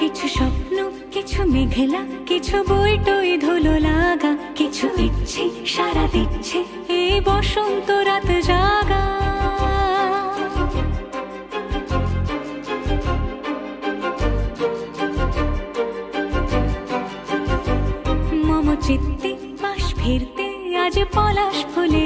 কিছু স্বপ্ন, কিছু মেঘলা, কিছু বই টই ধুলো লাগা, কিছু ইচ্ছে সারা দিচ্ছে এই বসন্ত রাত জাগা। মম চিত্তে বাস ফিরতে আজ পলাশ ফুলে